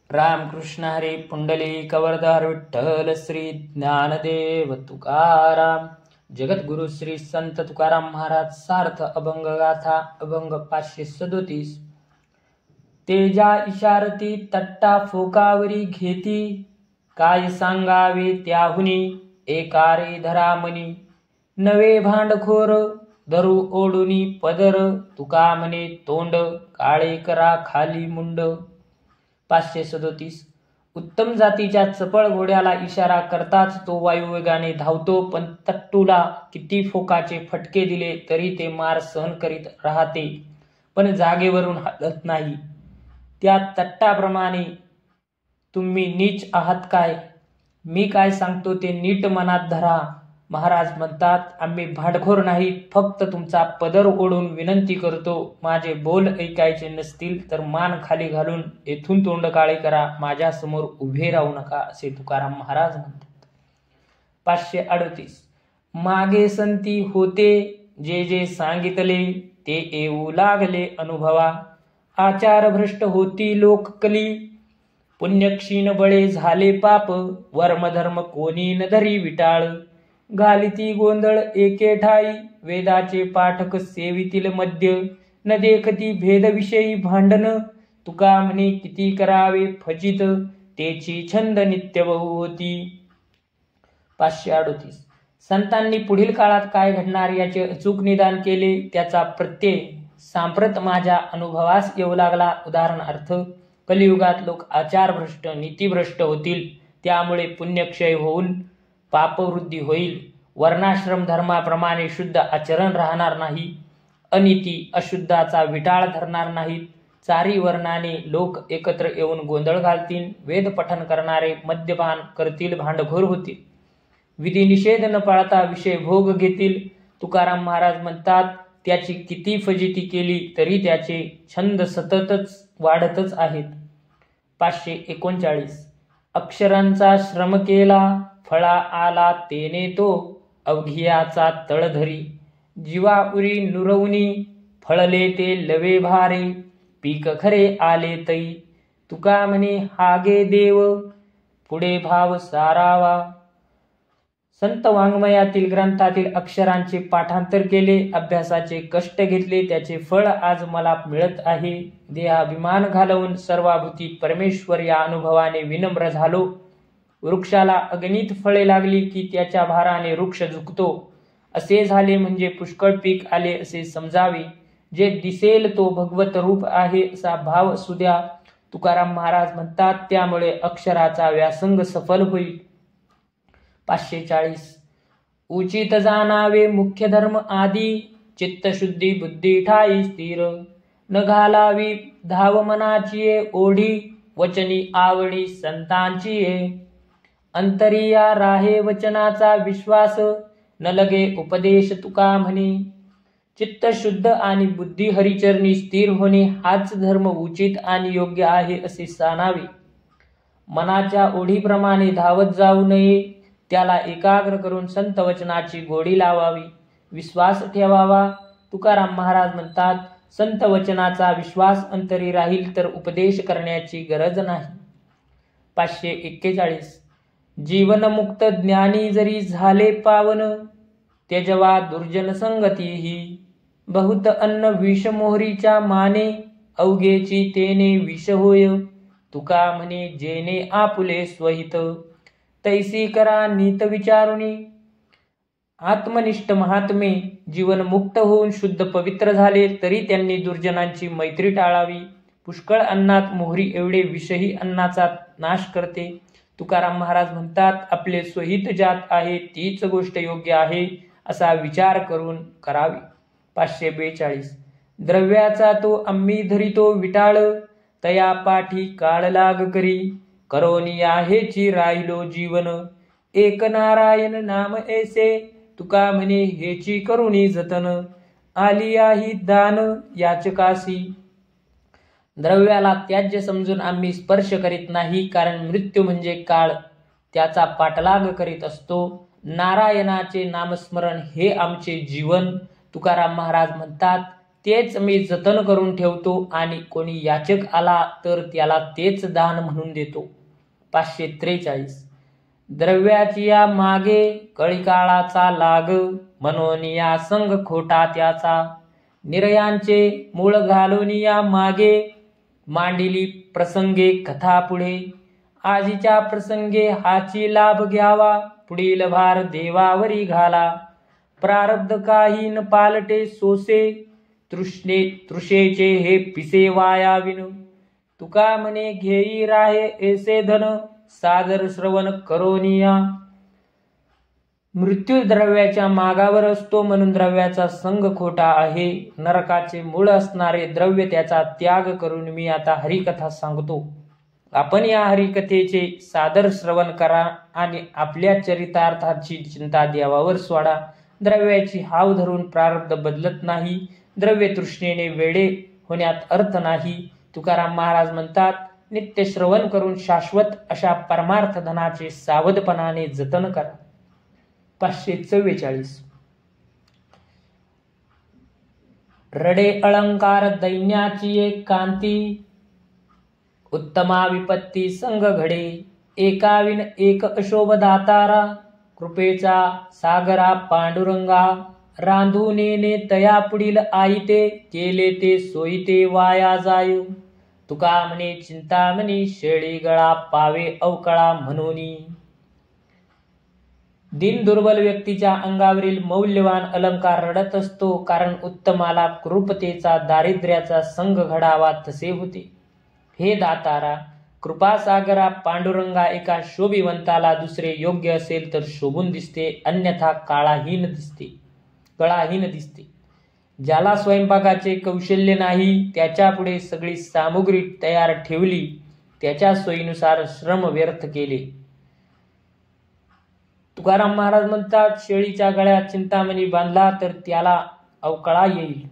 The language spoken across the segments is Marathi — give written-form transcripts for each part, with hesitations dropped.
रामकृष्ण हरी पुंडलिक वरदार विठ्ठल श्री ज्ञानदेव तुकाराम. जगद्गुरु श्री संत तुकाराम महाराज सार्थ अभंग गाथा अभंग 537. तेजा इशारती तट्टा फोकावरी घेती, काय सांगावे त्याहुनी एकारे धरामनी. नवे भांडखोर धरू ओढुनी पदर, तुका म्हणे तोंड काळे करा खाली मुंड. 537. उत्तम जातीच्या चपळ घोड्याला इशारा करताच तो वायुवेगाने धावतो, पण तट्टूला किती फोकाचे फटके दिले तरी ते मार सहन करीत राहते, पण जागेवरून हलत नाही. त्या तट्टाप्रमाणे तुम्ही नीच आहात काय? मी काय सांगतो ते नीट मनात धरा. महाराज म्हणतात, आम्ही भांडखोर नाही, फक्त तुमचा पदर ओढून विनंती करतो. माझे बोल ऐकायचे नसतील तर मान खाली घालून येथून तोंड काळे करा, माझ्या समोर उभे राहू नका, असे तुकाराम महाराज म्हणतात. 538. मागे संती होते जे जे सांगितले, ते येऊ लागले अनुभवा. आचार भ्रष्ट होती लोक कली, पुण्यक्षीण बळे झाले पाप. वर्मधर्म कोणी न धरी विटाळ, घालिती गोंधळ एके ठाई. वेदाचे पाठक सेवितील मध्य, न देखती भेदविषयी भांडण. तुका म्हणे किती करावे फजित, तेची छंद नित्य बहु होती. 538. संतांनी पुढील काळात काय घडणार याचे अचूक निदान केले, त्याचा प्रत्यय सांप्रत माझ्या अनुभवास येऊ लागला. उदाहरणार्थ, कलियुगात लोक आचारभ्रष्ट नीतिभ्रष्ट होतील, त्यामुळे पुण्यक्षय होऊन पापवृद्धी होईल. वर्णाश्रम धर्माप्रमाणे शुद्ध आचरण राहणार नाही. अनिती अशुद्धाचा विटाळ धरणार नाहीत. चारी वर्णाने लोक एकत्र येऊन गोंधळ घालतील. वेद पठन करणारे मद्यपान करतील, भांडखोर होतील. विधिनिषेध न पाळता विषय भोग घेतील. तुकाराम महाराज म्हणतात, त्याची किती फजिती केली तरी त्याचे छंद सततच वाढतच आहेत. 539. अक्षरांचा श्रम केला, फळा आला तेने तो. अवघियाचा तळधरी, जीवा उरी नुरवणी. फळले ते लवे भारे, पीक खरे आले तै. तुका म्हणे हागे देव, पुढे भाव सारावा. संत वाङ्मयातील ग्रंथातील अक्षरांचे पाठांतर केले, अभ्यासाचे कष्ट घेतले, त्याचे फळ आज मला मिळत आहे. देहाभिमान घालवून सर्वाभूती परमेश्वर या अनुभवाने विनम्र झालो. वृक्षाला अगणित फळे लागली की त्याच्या भाराने वृक्ष झुकतो. असे झाले म्हणजे पुष्कळ पीक आले असे समजावे. जे दिसेल तो भगवत रूप आहे असा भाव असू द्या. तुकाराम महाराज म्हणतात, त्यामुळे अक्षराचा व्यासंग सफल होईल. 540. उचित जाणावे मुख्य धर्म आदी, चित्तशुद्धी बुद्धी ठाई स्थिर. न घालावी धाव मनाची ओढी, वचनी आवडी संतांची. अंतरिया राहे वचनाचा विश्वास, न लगे उपदेश तुका म्हणे. चित्त शुद्ध आणि बुद्धी हरिचरणी स्थिर होणे हाच धर्म उचित आणि योग्य आहे असे सानावे. मनाच्या ओढीप्रमाणे धावत जाऊ नये, त्याला एकाग्र करून संत वचनाची गोडी लावावी, विश्वास ठेवावा. तुकाराम महाराज म्हणतात, संत वचनाचा विश्वास अंतरी राहील तर उपदेश करण्याची गरज नाही. 541. जीवनमुक्त ज्ञानी जरी झाले पावन, त्यजवा दुर्जन संगतीही. बहुत अन्न विष मोहरीच्या माने, अवघेची तेने विष होय. तुका म्हणे जेने आपुले स्वहित, तैसी करा नीत विचारुनी. आत्मनिष्ठ महात्मे जीवनमुक्त होऊन शुद्ध पवित्र झाले तरी त्यांनी दुर्जनांची मैत्री टाळावी. पुष्कळ अन्नात मोहरी एवढे विषही अन्नाचा नाश करते. तुकाराम महाराज म्हणतात, आपले स्वहित ज्यात आहे तीच गोष्ट योग्य आहे असा विचार करून करावी. 542. द्रव्याचा तो आम्ही धरितो विटाळ, तया पाठी काळ लाग करी. करोनी आहेची राहिलो जीवन, एक नारायण नाम ऐसे. तुका म्हणे हेची करुणी जतन, आली आहे दान याचकासी. द्रव्याला त्याज्य समजून आम्ही स्पर्श करीत नाही, कारण मृत्यू म्हणजे काळ, त्याचा पाठलाग करीत असतो. नारायणाचे नामस्मरण हे आमचे जीवन. तुकाराम महाराज म्हणतात, तेच मी जतन करून ठेवतो आणि कोणी याचक आला तर त्याला तेच दान म्हणून देतो. 543. द्रव्याची या मागे कळीकाळाचा लाग, म्हणून या संग खोटा त्याचा. निर्यांचे मूळ घालून या मागे, मांडिली प्रसंगे कथा पुढे. आजीच्या प्रसंगे हाची लाभ घ्यावा, पुढील भार देवावरी घाला. प्रारब्ध काही न पालटे सोसे, तृषेचे हे पिसे वायाविन. तुका म्हणे घेई राहे ऐसे धन, सादर श्रवण करोनिया. मृत्यू द्रव्याच्या मागावर असतो म्हणून द्रव्याचा संग खोटा आहे. नरकाचे मूळ असणारे द्रव्य त्याचा त्याग करून मी आता हरिकथा सांगतो. आपण या हरिकथेचे सादर श्रवण करा आणि आपल्या चरितार्थाची चिंता देवावर सोडा. द्रव्याची हाव धरून प्रारब्ध बदलत नाही. द्रव्य तृष्णेने वेडे होण्यात अर्थ नाही. तुकाराम महाराज म्हणतात, नित्य श्रवण करून शाश्वत अशा परमार्थ धनाचे सावधपणाने जतन करा. 544. रडे अलंकार दैन्याची एक कांती, उत्तमा विपत्ती संग घडे. एकाविन एक अशोभ दातारा, कृपेचा सागरा पांडुरंगा. रांधुनेने तया पुढील आईते, केले ते सोयीते वाया जाय. तुका म्हणे चिंतामणी शेळी गळा पावे अवकळा म्हणूनी. दिन दुर्बल व्यक्तीच्या अंगावरील मौल्यवान अलंकार रडत असतो, कारण उत्तमाला कृपतेचा दारिद्र्याचा संग घडावा तसे होते. हे दातारा, कृपासागरा पांडुरंगा, एका शोभिवंताला दुसरे योग्य असेल तर शोभून दिसते, अन्यथा गळाहीन दिसते. ज्याला स्वयंपाकाचे कौशल्य नाही, त्याच्या पुढे सगळी सामुग्री तयार ठेवली, त्याच्या सोयीनुसार श्रम व्यर्थ केले. तुकाराम महाराज म्हणतात, शेळीच्या गळ्यात चिंतामणी बांधला तर त्याला अवकळा येईल.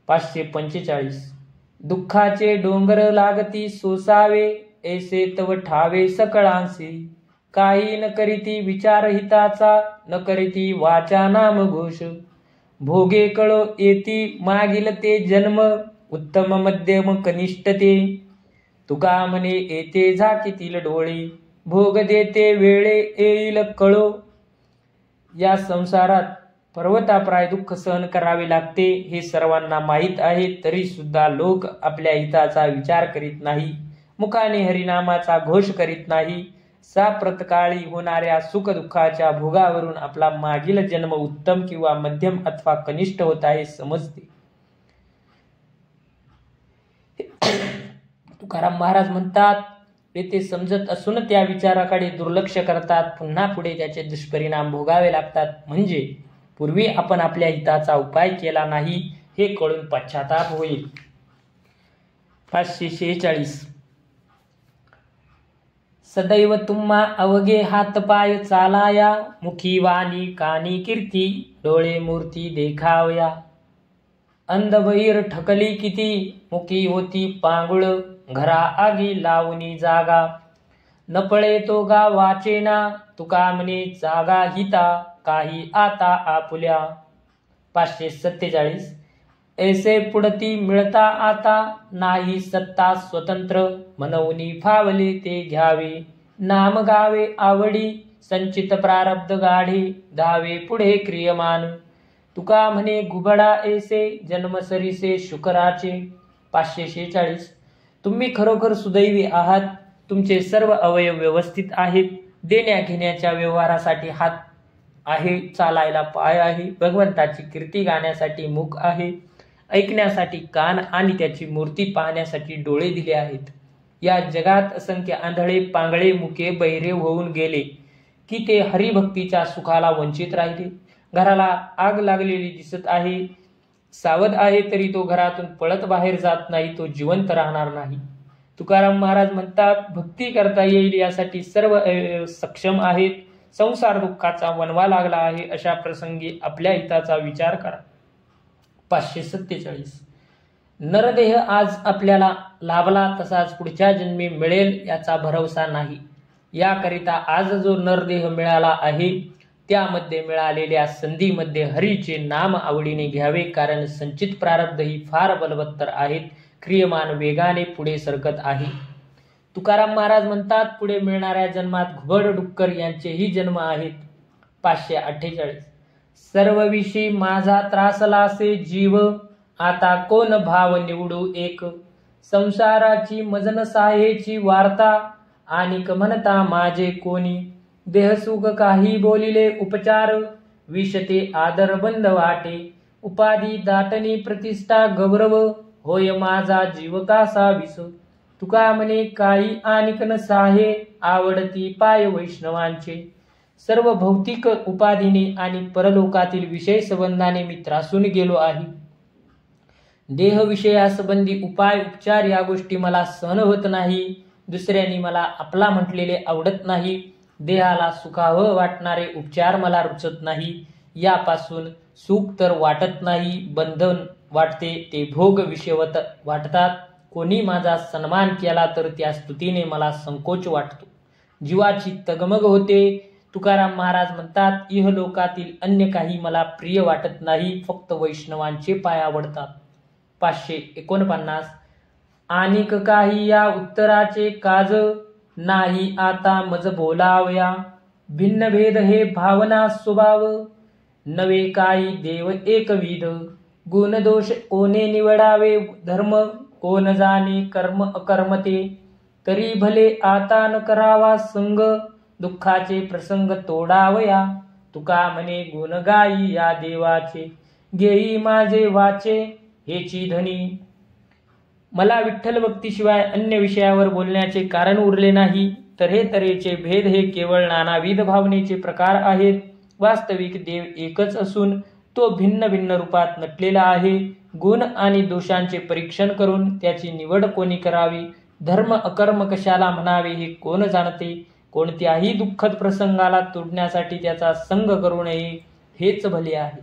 545. दुःखाचे डोंगर लागती सोसावे, ऐसे तव ठावे सकळांसी. काही न करीती विचार हिताचा, न करीती वाचा नाम घोष. भोगे कळो येती मागील ते जन्म, उत्तम मध्यम कनिष्ठ ते. तुका म्हणे येते झाकीतील डोळे, भोग देते वेळे येईल कळो. या संसारात पर्वताप्राय दुःख सहन करावे लागते, हे सर्वांना माहीत आहे. तरी सुद्धा लोक आपल्या हिताचा विचार करीत नाही, मुखाने हरिनामाचा घोष करीत नाही. साप्रतकाळी होणाऱ्या सुख दुःखाच्या भोगावरून आपला मागील जन्म उत्तम किंवा मध्यम अथवा कनिष्ठ होत आहे समजते. तुकाराम महाराज म्हणतात, ते समजत असून त्या विचाराकडे दुर्लक्ष करतात, पुन्हा पुढे त्याचे दुष्परिणाम भोगावे लागतात. म्हणजे पूर्वी आपण आपल्या हिताचा उपाय केला नाही हे कळून पश्चाताप होईल. 546. सदैव तुम्हा अवघे हातपाय चालाया, मुखी वाणी कानी कीर्ती, डोळे मूर्ती देखावया. अंधबहीर ठकली किती, मुखी होती पांगुळ, घरा आगी लावणी जागा. न पळे तो गा वाचेना, तुका म्हणे जागा हिता, काही आता आपुल्या. 547. ऐसे पुढती मिळता आता, नाही सत्ता स्वतंत्र, म्हणूनी फावले ते घ्यावे. नाम गावे आवडी, संचित प्रारब्ध गाढे, धावे पुढे क्रियमान. तुका म्हणे घुबडा ऐसे, जन्मसरीसे शुकराचे. 546. तुम्ही खरोखर सुदैवी आहात. तुमचे सर्व अवयव व्यवस्थित आहेत. देण्या घेण्याच्या व्यवहारासाठी हात आहे, चालायला पाय आहे, भगवंताची कीर्ती गाण्यासाठी मुख आहे, ऐकण्यासाठी कान आणि त्याची मूर्ती पाहण्यासाठी डोळे दिले आहेत. या जगात असंख्य आंधळे पांगळे मुके बहिरे होऊन गेले की ते हरिभक्तीच्या सुखाला वंचित राहिले. घराला आग लागलेली दिसत आहे, सावध आहे, तरी तो घरातून पळत बाहेर जात नाही, तो जिवंत राहणार नाही. तुकाराम महाराज म्हणतात, भक्ती करता येईल यासाठी सर्व सक्षम आहेत. संसार दुःखाचा वणवा लागला आहे, अशा प्रसंगी आपल्या हिताचा विचार करा. 547. नरदेह आज आपल्याला लाभला तसाच पुढच्या जन्मी मिळेल याचा भरवसा नाही. याकरिता आज जो नरदेह मिळाला आहे त्यामध्ये मिळालेल्या संधीमध्ये हरीचे नाम आवडीने घ्यावे, कारण संचित प्रारब्ध ही फार बलवत्तर आहेत. क्रियमान वेगाने पुढे सरकत आहे. तुकाराम महाराज म्हणतात, पुढे मिळणाऱ्या जन्मात घुबड डुक्कर यांचेही जन्म आहेत. 548. सर्वविषयी माझा त्रासलासे जीव, आता कोण भाव निवडू एक. संसाराची मजन साहेची वार्ता, आणि म्हणता माझे कोणी. देहसुख काही बोलिले उपचार, विषते आदर बंद वाटे. उपाधी दाटणी प्रतिष्ठा गौरव, होय माझा जीव कासा विस. तुका म्हणे काही आनिक न साहे, आवडती पाय वैष्णवांचे. सर्व भौतिक उपाधीने आणि परलोकातील विषय संबंधाने मी त्रासून गेलो आहे. देह विषयासंबंधी उपाय उपचार या गोष्टी मला सहन होत नाही. दुसऱ्यांनी मला आपला म्हटलेले आवडत नाही. देहाला सुखावह वाटणारे उपचार मला रुचत नाही. यापासून सुख तर वाटत नाही, बंधन वाटते. ते भोग विषयवत वाटतात. कोणी माझा सन्मान केला तर त्या स्तुतीने मला संकोच वाटतो. जीवाची तगमग होते. तुकाराम महाराज म्हणतात, इहलोकातील अन्य काही मला प्रिय वाटत नाही, फक्त वैष्णवांचे पाय आवडतात. 549. आनिक काही या उत्तराचे काज, नाही आता मज बोलावया. भिन्न भेद हे भावना स्वभाव, नवे काही देव एकविध. गुणदोष कोणे निवडावे धर्म, कोण जाणे कर्म अकर्मते. तरी भले आता न करावा संग, दुःखाचे प्रसंग तोडावया. तुका म्हणे गुण गाई या देवाचे, घेई माझे वाचे हेची धनी. मला विठ्ठल भक्तीशिवाय अन्य विषयावर बोलण्याचे कारण उरले नाही. तऱ्हेतऱ्हेचे भेद हे केवळ नानाविध भावनेचे प्रकार आहेत. वास्तविक देव एकच असून तो भिन्न भिन्न रूपात नटलेला आहे. गुण आणि दोषांचे परीक्षण करून त्याची निवड कोणी करावी, धर्म अकर्म कशाला म्हणावे हे कोण जाणते. कोणत्याही दुःखद प्रसंगाला तोडण्यासाठी त्याचा संग करू नये हेच भले आहे.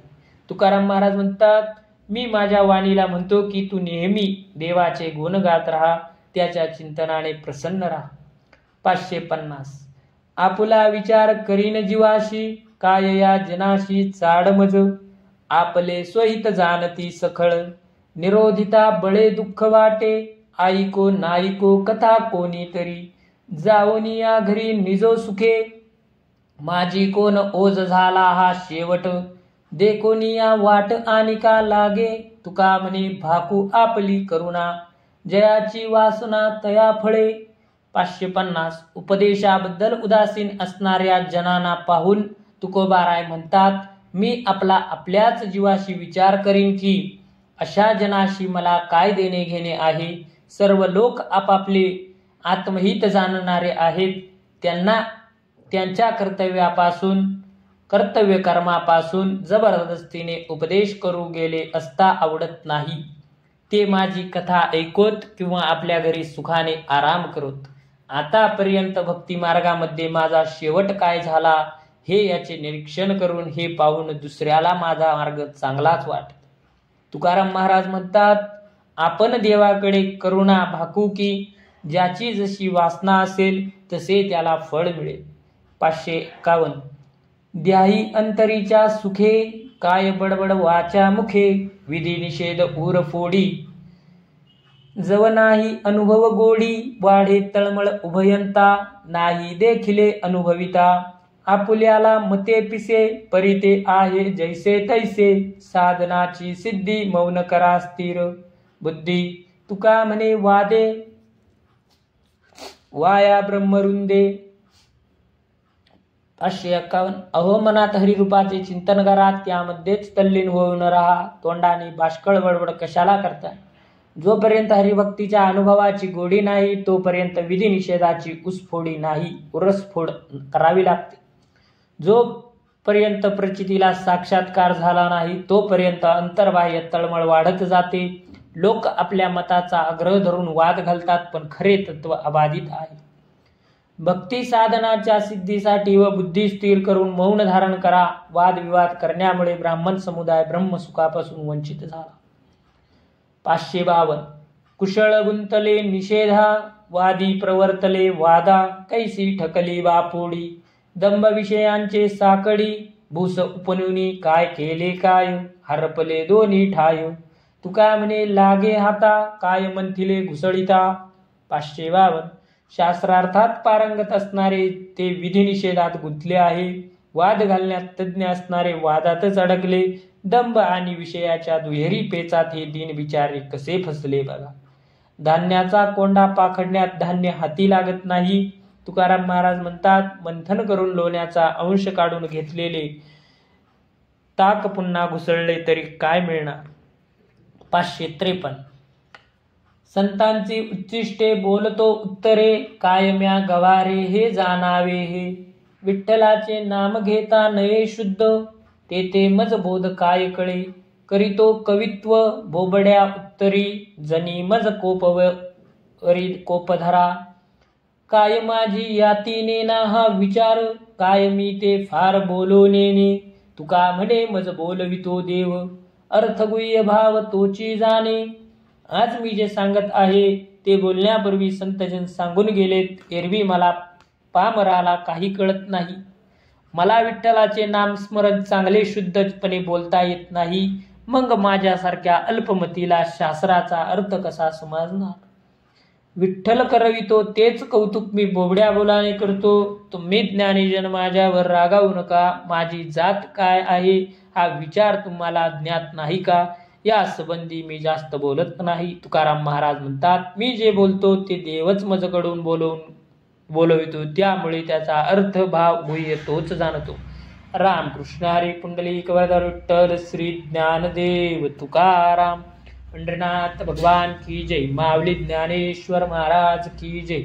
तुकाराम महाराज म्हणतात, मी माझ्या वाणीला म्हणतो की तू नेहमी देवाचे गुण गात राहा, त्याच्या चिंतनाने प्रसन्न राहा. 550. आपुला विचार करीन जीवाशी, काय या जनाशी चाडमज. आपले स्वहित जाणती सखळ, निरोधिता बळे दुःख वाटे. आईको नाईको कथा कोणी तरी, जाऊन या घरी निजो सुखे. माझी कोण ओझ झाला हा शेवट, देखोनी या वाट आनिका लागे. तुका म्हणे भाकू आपली करुणा, जयाची वासना तया फळे. 550. उपदेशाबद्दल उदासीन असणाऱ्या जनांना पाहून तुकोबाराय म्हणतात, मी आपल्याच जीवाशी विचार करीन की अशा जनाशी मला काय देणे घेणे आहे. सर्व लोक आपापले आत्महित जाणणारे आहेत. त्यांना त्यांच्या कर्तव्य कर्मापासून जबरदस्तीने उपदेश करू गेले असता आवडत नाही. ते माझी कथा ऐकोत किंवा आपल्या घरी सुखाने आराम करोत. आतापर्यंत भक्ती मार्गामध्ये माझा शेवट काय झाला हे याचे निरीक्षण करून हे पाहून दुसऱ्याला माझा मार्ग चांगलाच वाटतो. तुकाराम महाराज म्हणतात, आपण देवाकडे करुणा भाकू की ज्याची जशी वासना असेल तसे त्याला फळ मिळेल. 551. द्याही अंतरीच्या सुखे, काय बडबड वाचा मुखे. विधी निषेध उर फोडी, जव नाही अनुभव गोडी. वाढे तळमळ उभयंता, नाही देखिले अनुभविता. आपुल्याला मते पिसे, परिते आहे जैसे तैसे. साधनाची सिद्धी मौन करा स्थिर, बुद्धी तुका म्हणे वादे. वाया ब्रह्मरुंदे. 551. अहो मनात हरिरूपाचे चिंतन करा, त्यामध्येच तल्लीन होऊन राहा. तोंडाने बाष्कळ बडबड कशाला करता. जोपर्यंत हरिभक्तीच्या अनुभवाची गोडी नाही तोपर्यंत विधी निषेधाची उसफोडी नाही, उरसफोड करावी लागते. जोपर्यंत प्रचितीला साक्षात्कार झाला नाही तोपर्यंत अंतर्बाह्य तळमळ वाढत जाते. लोक आपल्या मताचा आग्रह धरून वाद घालतात, पण खरे तत्व अबाधित आहे. भक्ती साधनाच्या सिद्धीसाठी व बुद्धी स्थिर करून मौन धारण करा. वादविवाद करण्यामुळे ब्राह्मण समुदाय ब्रह्मसुखापासून वंचित झाला. 552. कुशळ गुंतले निषेधा, वादी प्रवर्तले वादा. कैसी ठकली बापोडी, दंभ विषयांचे साकडी. भूस उपनुनी काय केले काय, हरपले दोन्ही ठाय. तुका म्हणे लागे हाता, काय म्हणथिले घुसळीता. 552. शास्त्रार्थात पारंगत असणारे ते विधिनिषेधात गुंतले आहे. वाद घालण्यात तज्ज्ञ असणारे वादातच अडकले. दंभ आणि विषयाच्या दुहेरी पेचात हे दीन बिचारे कसे फसले बघा. धान्याचा कोंडा पाखडण्यात धान्य हाती लागत नाही. तुकाराम महाराज म्हणतात, मंथन करून लोण्याचा अंश काढून घेतलेले ताक पुन्हा घुसळले तरी काय मिळणार. 553. संतांची उच्चिष्टे बोलतो उत्तरे, कायम्या गवारे हे जाणावे हे. विठ्ठलाचे नाम घेता नये शुद्ध, तेथे मज बोध काय कळे. करीतो कवित्व बोबड्या उत्तरी, जनी मज कोपवरी कोपधरा. काय माझी यातीने ना हा विचार, काय मी ते फार बोलोनेने. तुका म्हणे मज बोलवितो देव, अर्थगुह्य भाव तोची जाणे. आज मी जे सांगत आहे ते बोलण्यापूर्वी संतजन सांगून गेलेत. एरवी मला पामराला काही कळत नाही. मला विठ्ठलाचे नाम स्मरण चांगले शुद्धपणे बोलता येत नाही. मग माझ्यासारख्या अल्पमतीला शास्त्राचा अर्थ कसा समजणार. विठ्ठल करवितो तेच कौतुक मी बोबड्या बोलाने करतो. तुम्ही ज्ञानीजन माझ्यावर रागावू नका. माझी जात काय आहे हा विचार तुम्हाला ज्ञात नाही का. या संबंधी मी जास्त बोलत नाही. तुकाराम महाराज म्हणतात, मी जे बोलतो ते देवच मजकडून बोलवितो, त्यामुळे त्याचा अर्थ भाव गुह्य तोच जाणतो. रामकृष्ण हरी. पुंडलिक वरदार विठ्ठल श्री ज्ञानदेव तुकाराम. पंढरीनाथ भगवान की जय. माऊली ज्ञानेश्वर महाराज की जय.